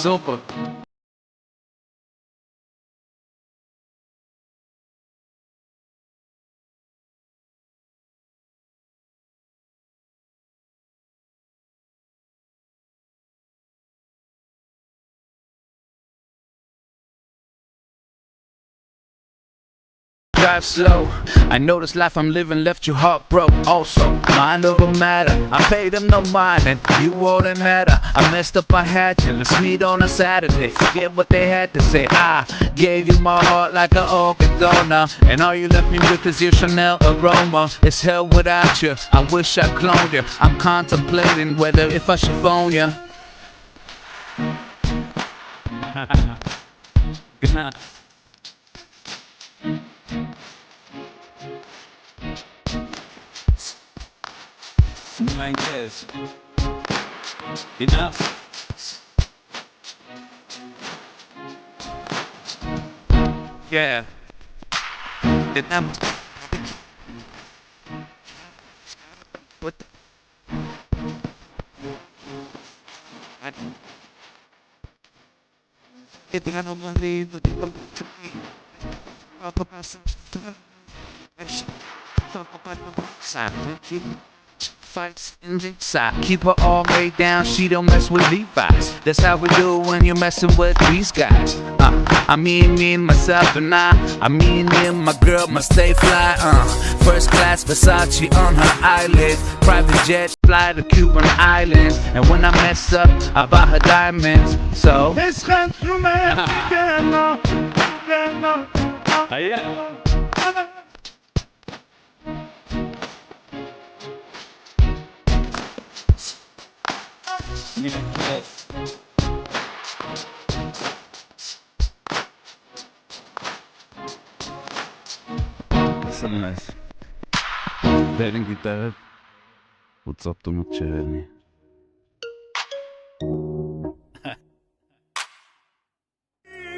super. Drive slow. I know this life I'm living left you heartbroken. Also, mind over matter. I paid them no mind, and you wouldn't matter. I messed up, I had you. The sweet on a Saturday. Forget what they had to say. I gave you my heart like an organ donor, and all you left me with is your Chanel aroma. It's hell without you. I wish I cloned you. I'm contemplating whether if I should phone you. Good night. Like this. Enough. Yeah. Enough. What? Ito nga naman dito. Keep her all laid down, she don't mess with Levi's. That's how we do when you're messing with these guys. Me and myself and I mean me and my girl must stay fly. First class Versace on her eyelid, private jet fly to Cuban island. And when I mess up, I buy her diamonds. So it's nice. Benim gitar. What's up to my journey?